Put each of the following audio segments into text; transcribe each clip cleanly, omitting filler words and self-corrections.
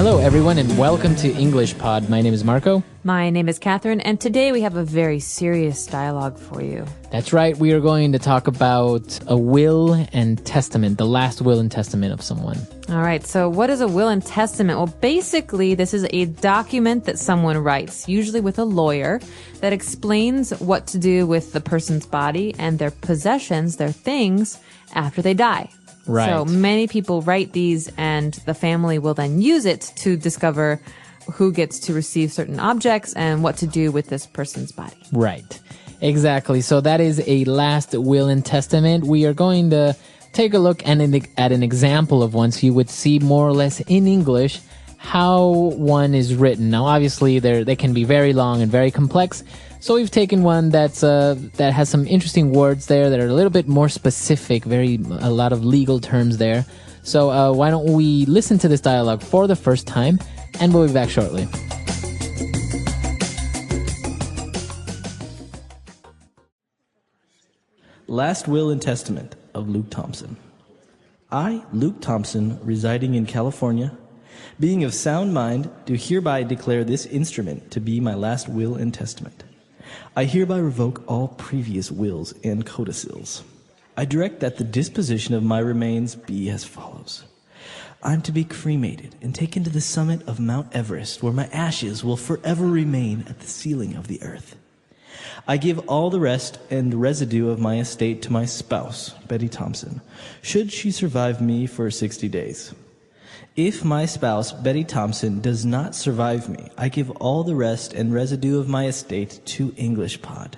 Hello, everyone, and welcome to English Pod. My name is Marco. My name is Catherine, and today we have a very serious dialogue for you. That's right. We are going to talk about a will and testament, the last will and testament of someone. All right, so what is a will and testament? Well, basically, this is a document that someone writes, usually with a lawyer, that explains what to do with the person's body and their possessions, their things, after they die. Right. So many people write these, and the family will then use it to discover who gets to receive certain objects and what to do with this person's body. Right. Exactly. So that is a last will and testament. We are going to take a look at an example of one so you would see more or less in English how one is written. Now, obviously, they can be very long and very complex. So we've taken one that has some interesting words there that are a little bit more specific, a lot of legal terms there. So why don't we listen to this dialogue for the first time, and we'll be back shortly. Last Will and Testament of Luke Thompson. I, Luke Thompson, residing in California, being of sound mind, do hereby declare this instrument to be my last will and testament. I hereby revoke all previous wills and codicils. I direct that the disposition of my remains be as follows. I am to be cremated and taken to the summit of Mount Everest, where my ashes will forever remain at the ceiling of the earth. I give all the rest and residue of my estate to my spouse, Betty Thompson, should she survive me for 60 days. If my spouse, Betty Thompson, does not survive me, I give all the rest and residue of my estate to eslpod.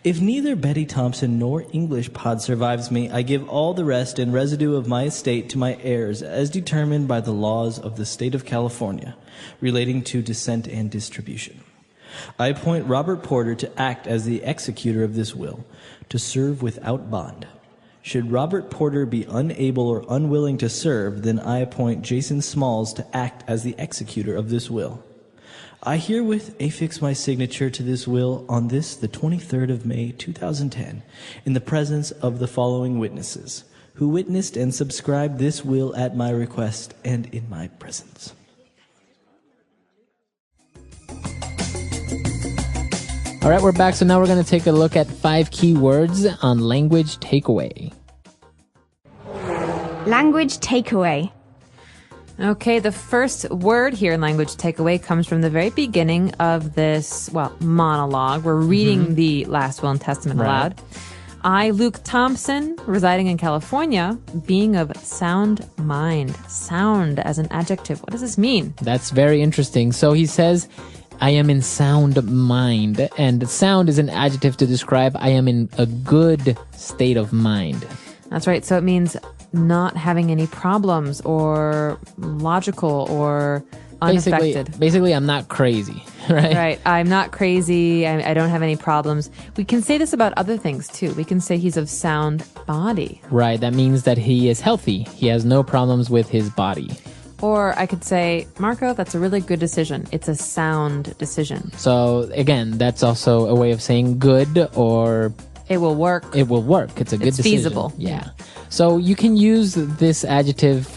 If neither Betty Thompson nor eslpod survives me, I give all the rest and residue of my estate to my heirs as determined by the laws of the state of California relating to descent and distribution. I appoint Robert Porter to act as the executor of this will, to serve without bond. Should Robert Porter be unable or unwilling to serve, then I appoint Jason Smalls to act as the executor of this will. I herewith affix my signature to this will on this, the 23rd of May, 2010, in the presence of the following witnesses, who witnessed and subscribed this will at my request and in my presence. All right, we're back. So now we're going to take a look at 5 key words on language takeaway. Language takeaway. Okay, the first word here in language takeaway comes from the very beginning of this, monologue. We're reading the last will and testament aloud. I, Luke Thompson, residing in California, being of sound mind. Sound as an adjective. What does this mean? That's very interesting. So he says, I am in sound mind, and sound is an adjective to describe I am in a good state of mind. That's right. So it means not having any problems or logical or unaffected. Basically, I'm not crazy, right? Right. I'm not crazy. I don't have any problems. We can say this about other things, too. We can say he's of sound body. Right. That means that he is healthy. He has no problems with his body. Or I could say, Marco, that's a really good decision. It's a sound decision. So, again, that's also a way of saying good or... It will work. It will work. It's a good decision. It's feasible. Yeah. So you can use this adjective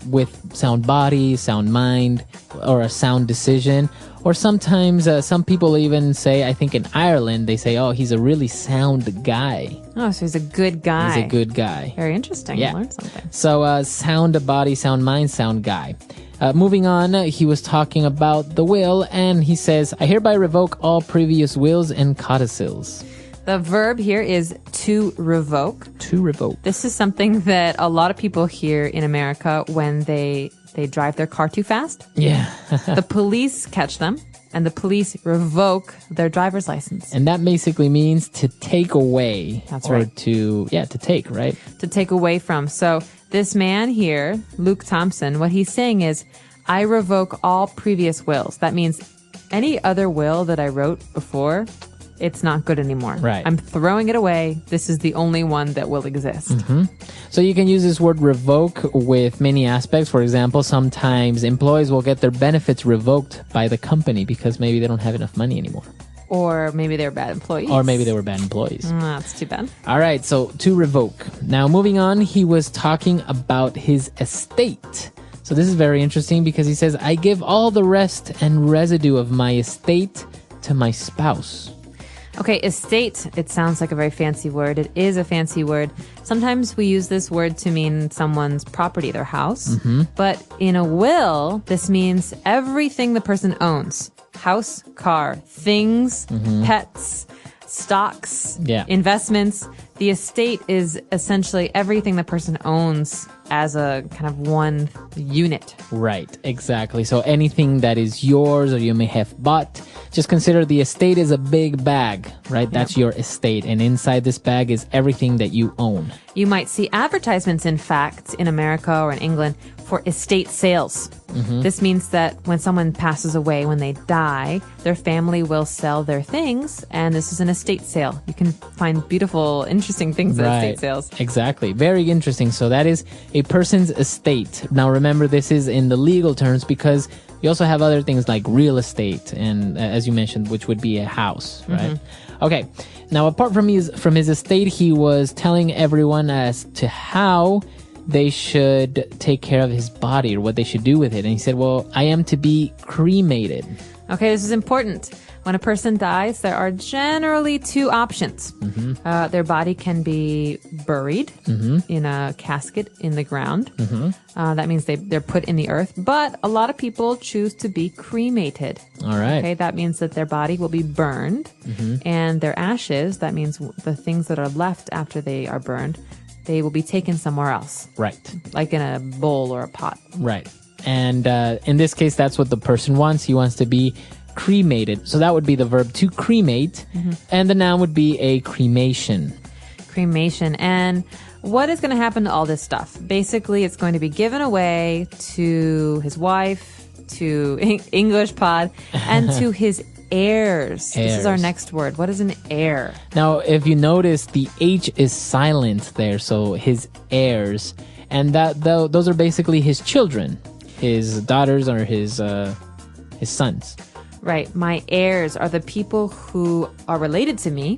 with sound body, sound mind, or a sound decision. Or sometimes some people even say, I think in Ireland, they say, oh, he's a really sound guy. Oh, so he's a good guy. He's a good guy. Very interesting. Yeah. I learned something. So sound body, sound mind, sound guy. Moving on, he was talking about the will, and he says, I hereby revoke all previous wills and codicils. The verb here is to revoke. To revoke. This is something that a lot of people hear in America when they drive their car too fast. Yeah. The police catch them, and the police revoke their driver's license. And that basically means to take away. That's or right. To take, right? To take away from. So this man here, Luke Thompson, what he's saying is, I revoke all previous wills. That means any other will that I wrote before, it's not good anymore. Right. I'm throwing it away. This is the only one that will exist. Mm-hmm. So you can use this word revoke with many aspects. For example, sometimes employees will get their benefits revoked by the company because maybe they don't have enough money anymore. Or maybe they're bad employees. Or maybe they were bad employees. That's too bad. All right, so to revoke. Now, moving on, he was talking about his estate. So this is very interesting because he says, I give all the rest and residue of my estate to my spouse. Okay, estate, it sounds like a very fancy word. It is a fancy word. Sometimes we use this word to mean someone's property, their house. But in a will, this means everything the person owns. House, car, things, pets, stocks, investments. The estate is essentially everything the person owns as a kind of one unit. Right, exactly. So anything that is yours or you may have bought, just consider the estate is a big bag, right? That's your estate. And inside this bag is everything that you own. You might see advertisements, in fact, in America or in England for estate sales. This means that when someone passes away, when they die, their family will sell their things, and this is an estate sale. You can find beautiful, interesting things at estate sales. Exactly. Very interesting. So that is a person's estate. Now remember, this is in the legal terms because you also have other things like real estate and, as you mentioned, which would be a house, right? Okay. Now, apart from his estate, he was telling everyone as to how they should take care of his body or what they should do with it. And he said, well, I am to be cremated. Okay, this is important. When a person dies, there are generally two options. Their body can be buried in a casket in the ground. That means they're put in the earth. But a lot of people choose to be cremated. All right. Okay, that means that their body will be burned. And their ashes, that means the things that are left after they are burned, they will be taken somewhere else. Right. Like in a bowl or a pot. Right. And in this case, that's what the person wants. He wants to be cremated. So that would be the verb to cremate. And the noun would be a cremation. Cremation. And what is going to happen to all this stuff? Basically, it's going to be given away to his wife, to eslpod, and to his heirs. This is our next word. What is an heir? Now, if you notice, the H is silent there. So his heirs. And those are basically his children, his daughters or his sons. Right. My heirs are the people who are related to me,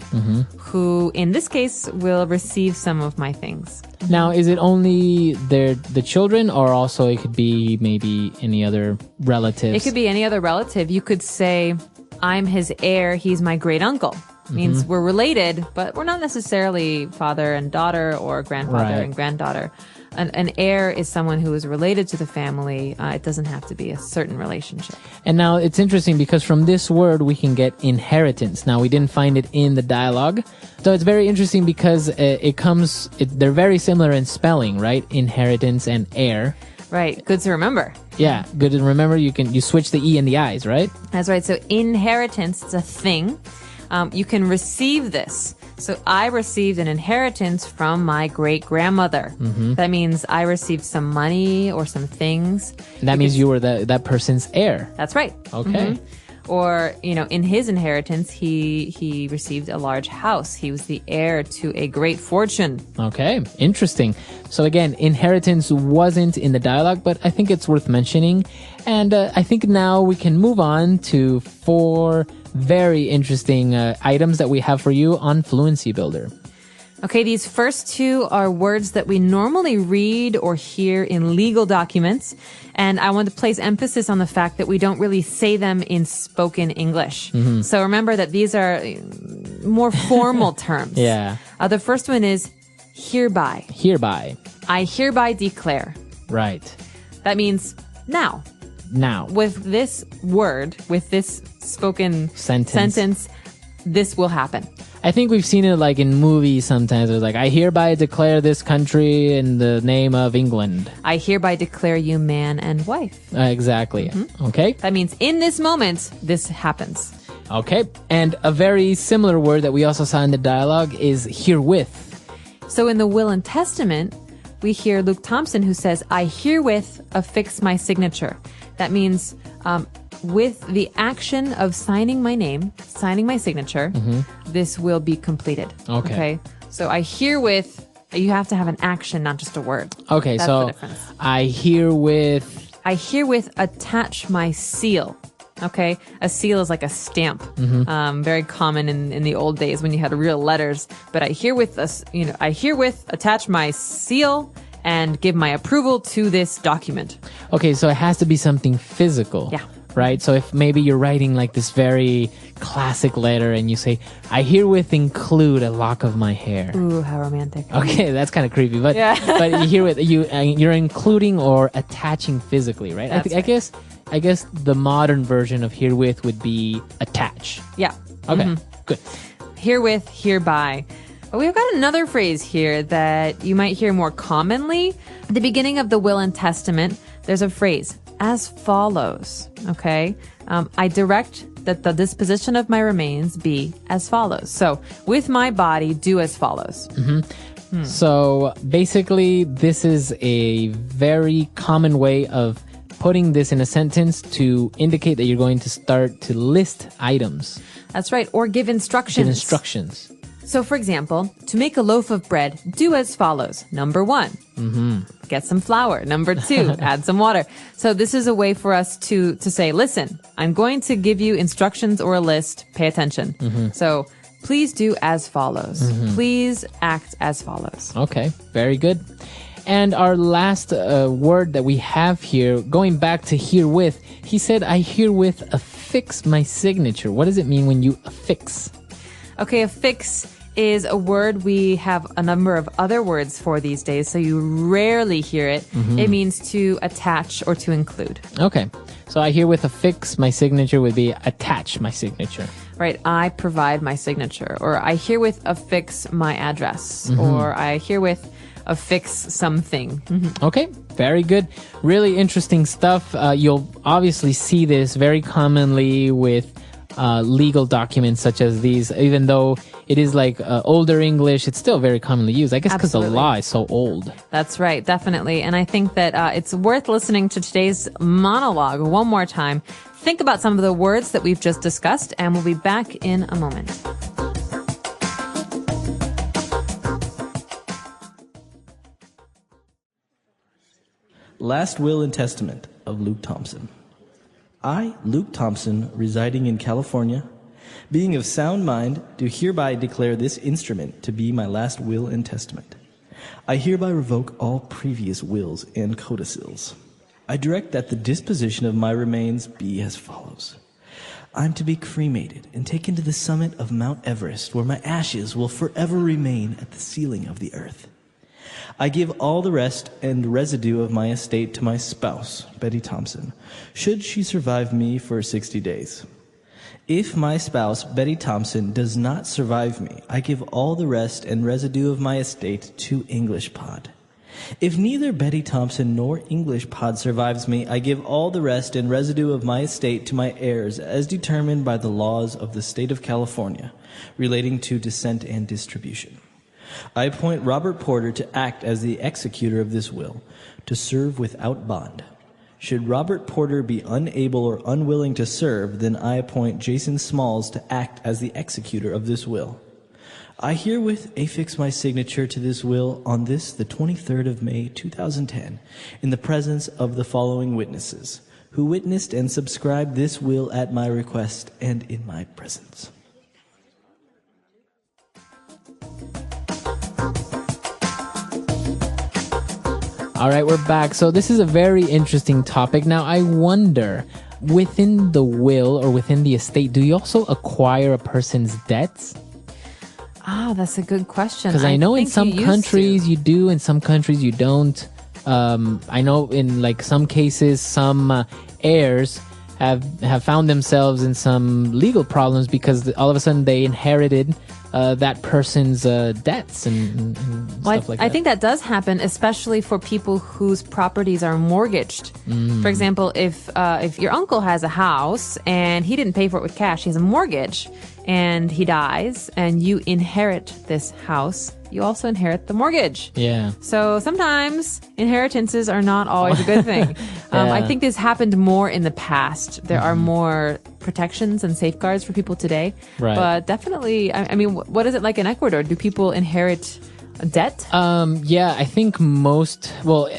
who, in this case, will receive some of my things. Now, is it only the children, or also it could be maybe any other relatives? It could be any other relative. You could say, I'm his heir, he's my great uncle. Means we're related, but we're not necessarily father and daughter or grandfather and granddaughter. An heir is someone who is related to the family. It doesn't have to be a certain relationship. And now it's interesting because from this word we can get inheritance. Now we didn't find it in the dialogue. So it's very interesting because they're very similar in spelling, right? Inheritance and heir. Right. Good to remember. Yeah, good to remember. You switch the E and the I's, right? That's right. So inheritance is a thing. You can receive this. So I received an inheritance from my great-grandmother. That means I received some money or some things. And that means you were that person's heir. That's right. Okay. Or, in his inheritance, he received a large house. He was the heir to a great fortune. Okay, interesting. So again, inheritance wasn't in the dialogue, but I think it's worth mentioning. And I think now we can move on to 4 very interesting items that we have for you on Fluency Builder. Okay, these first 2 are words that we normally read or hear in legal documents. And I want to place emphasis on the fact that we don't really say them in spoken English. So remember that these are more formal terms. Yeah. The first one is hereby. Hereby. I hereby declare. Right. That means now. Now. With this word, with this spoken sentence, this will happen. I think we've seen it like in movies sometimes. It's like, I hereby declare this country in the name of England. I hereby declare you man and wife. Exactly. Okay. That means in this moment, this happens. Okay. And a very similar word that we also saw in the dialogue is herewith. So in the will and testament, we hear Luke Thompson who says, I herewith affix my signature. That means with the action of signing my name, signing my signature, this will be completed. Okay. So I herewith, you have to have an action, not just a word. Okay, That's so the difference. I herewith attach my seal. Okay, a seal is like a stamp, very common in the old days when you had real letters. But I herewith attach my seal and give my approval to this document. Okay, so it has to be something physical. Yeah. Right? So if maybe you're writing like this very classic letter and you say, I herewith include a lock of my hair. Ooh, how romantic. Okay, that's kind of creepy, but but you're including or attaching physically, right? That's right. I guess the modern version of herewith would be attach. Yeah. Okay, good. Herewith, hereby. We've got another phrase here that you might hear more commonly. At the beginning of the will and testament, there's a phrase, as follows, okay? I direct that the disposition of my remains be as follows. So, with my body, do as follows. So, basically, this is a very common way of putting this in a sentence to indicate that you're going to start to list items. That's right, or give instructions. Give instructions. So, for example, to make a loaf of bread, do as follows. Number 1, get some flour. Number 2, add some water. So this is a way for us to say, listen, I'm going to give you instructions or a list. Pay attention. So please do as follows. Please act as follows. Okay, very good. And our last word that we have here, going back to herewith, he said, I herewith affix my signature. What does it mean when you affix? Okay, affix is a word we have a number of other words for these days, so you rarely hear it. It means to attach or to include. Okay, so I herewith affix my signature would be attach my signature. Right, I provide my signature, or I herewith affix my address, or I herewith affix something. Okay, very good. Really interesting stuff. You'll obviously see this very commonly with legal documents such as these. Even though it is like older English, it's still very commonly used. I guess because the law is so old. That's right, definitely. And I think that it's worth listening to today's monologue one more time. Think about some of the words that we've just discussed, and we'll be back in a moment. Last Will and Testament of Luke Thompson. I, Luke Thompson, residing in California, being of sound mind, do hereby declare this instrument to be my last will and testament. I hereby revoke all previous wills and codicils. I direct that the disposition of my remains be as follows. I am to be cremated and taken to the summit of Mount Everest, where my ashes will forever remain at the ceiling of the earth. I give all the rest and residue of my estate to my spouse, Betty Thompson, should she survive me for 60 days. If my spouse, Betty Thompson, does not survive me, I give all the rest and residue of my estate to eslpod. If neither Betty Thompson nor eslpod survives me, I give all the rest and residue of my estate to my heirs as determined by the laws of the state of California relating to descent and distribution. I appoint Robert Porter to act as the executor of this will, to serve without bond. Should Robert Porter be unable or unwilling to serve, then I appoint Jason Smalls to act as the executor of this will. I herewith affix my signature to this will on this, the 23rd of May, 2010, in the presence of the following witnesses, who witnessed and subscribed this will at my request and in my presence. All right, we're back. So this is a very interesting topic. Now, I wonder, within the will or within the estate, do you also acquire a person's debts? Oh, that's a good question. Because I know in some countries you do, in some countries you don't. I know in like some cases, some heirs have found themselves in some legal problems because all of a sudden they inherited that person's debts and stuff like that. I think that does happen, especially for people whose properties are mortgaged. For example, if your uncle has a house and he didn't pay for it with cash, he has a mortgage, and he dies, and you inherit this house, you also inherit the mortgage. Yeah. So sometimes inheritances are not always a good thing. I think this happened more in the past. There are more protections and safeguards for people today. Right. But definitely, I mean, what is it like in Ecuador? Do people inherit debt? Yeah, I think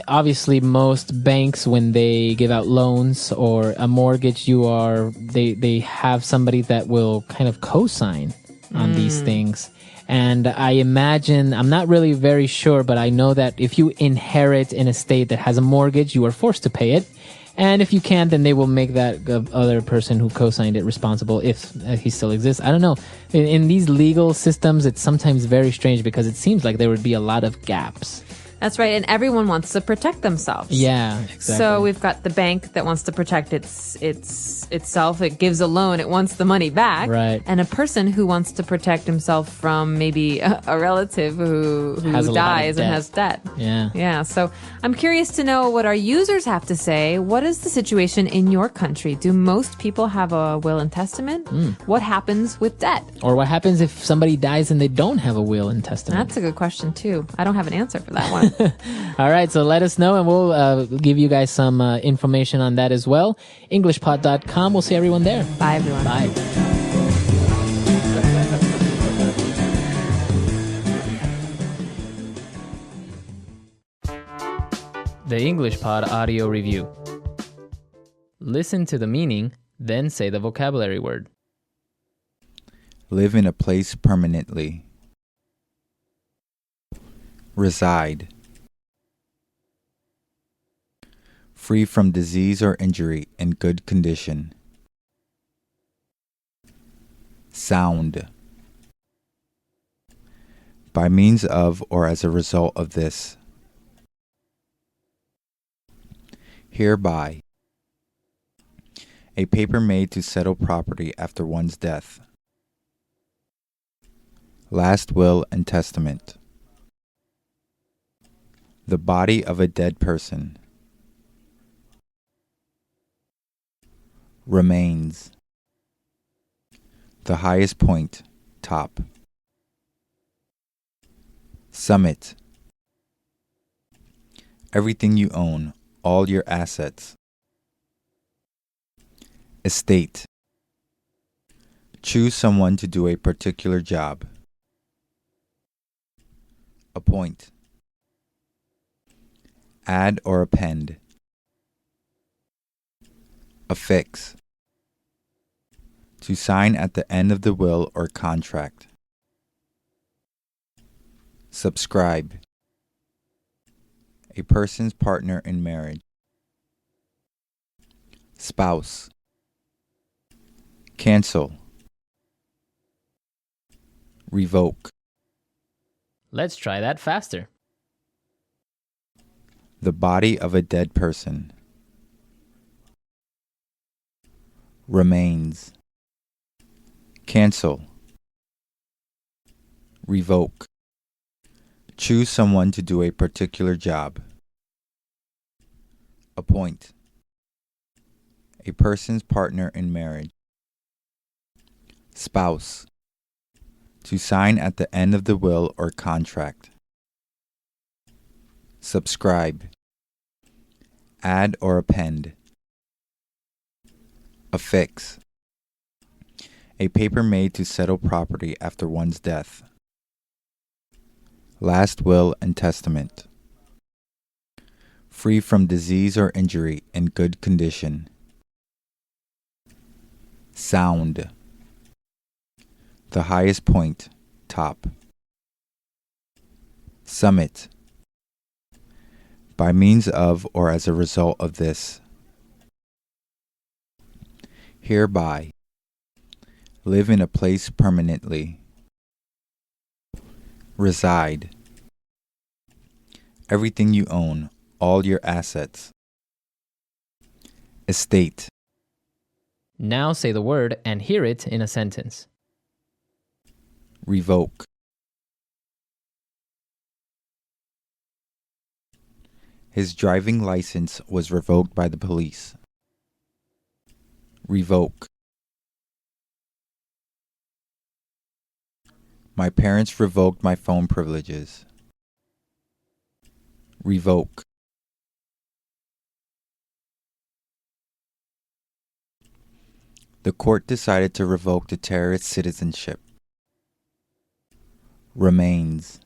obviously most banks, when they give out loans or a mortgage, they have somebody that will kind of co-sign on these things. And I imagine, I'm not really very sure, but I know that if you inherit an estate that has a mortgage, you are forced to pay it. And if you can't, then they will make that other person who co-signed it responsible if he still exists. I don't know. In these legal systems, it's sometimes very strange because it seems like there would be a lot of gaps. That's right, and everyone wants to protect themselves. Yeah, exactly. So we've got the bank that wants to protect itself. It gives a loan. It wants the money back. Right. And a person who wants to protect himself from maybe a relative who dies and has debt. Yeah. Yeah. So I'm curious to know what our users have to say. What is the situation in your country? Do most people have a will and testament? What happens with debt? Or what happens if somebody dies and they don't have a will and testament? That's a good question, too. I don't have an answer for that one. All right, so let us know, and we'll give you guys some information on that as well. EnglishPod.com. We'll see everyone there. Bye, everyone. Bye. The English Pod audio review. Listen to the meaning, then say the vocabulary word. Live in a place permanently. Reside. Free from disease or injury, in good condition. Sound. By means of or as a result of this. Hereby. A paper made to settle property after one's death. Last will and testament. The body of a dead person. Remains. The highest point, top. Summit. Everything you own, all your assets. Estate. Choose someone to do a particular job. Appoint. Add or append. Affix. To sign at the end of the will or contract. Subscribe. A person's partner in marriage. Spouse. Cancel. Revoke. Let's try that faster. The body of a dead person. Remains. Cancel. Revoke. Choose someone to do a particular job. Appoint. A person's partner in marriage. Spouse. To sign at the end of the will or contract. Subscribe. Add or append. Affix. A paper made to settle property after one's death. Last will and testament. Free from disease or injury, in good condition. Sound. The highest point, top. Summit. By means of or as a result of this. Hereby. Live in a place permanently. Reside. Everything you own, all your assets. Estate. Now say the word and hear it in a sentence. Revoke. His driving license was revoked by the police. Revoke. My parents revoked my phone privileges. Revoke. The court decided to revoke the terrorist's citizenship. Remains.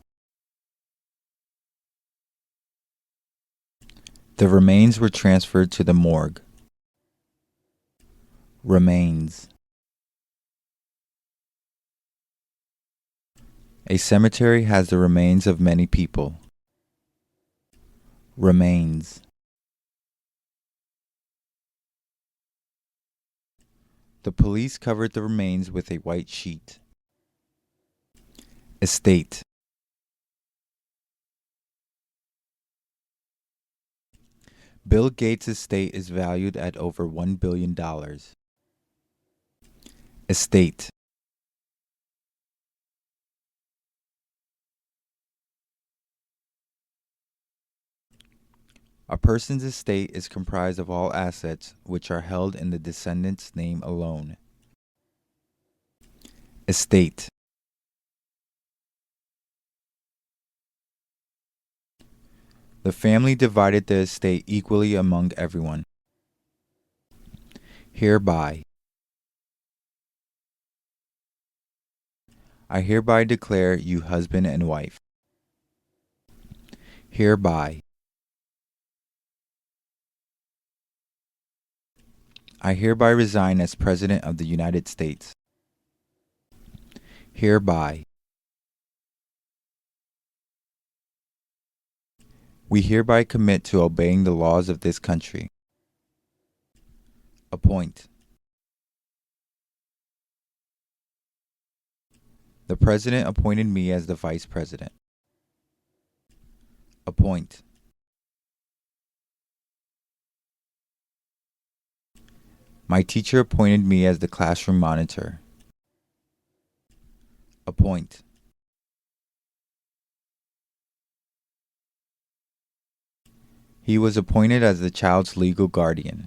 The remains were transferred to the morgue. Remains. A cemetery has the remains of many people. Remains. The police covered the remains with a white sheet. Estate. Bill Gates' estate is valued at over $1 billion. Estate. A person's estate is comprised of all assets which are held in the descendant's name alone. Estate. The family divided the estate equally among everyone. Hereby. I hereby declare you husband and wife. Hereby. I hereby resign as President of the United States. Hereby. We hereby commit to obeying the laws of this country. Appoint. The President appointed me as the Vice President. Appoint. My teacher appointed me as the classroom monitor. Appoint. He was appointed as the child's legal guardian.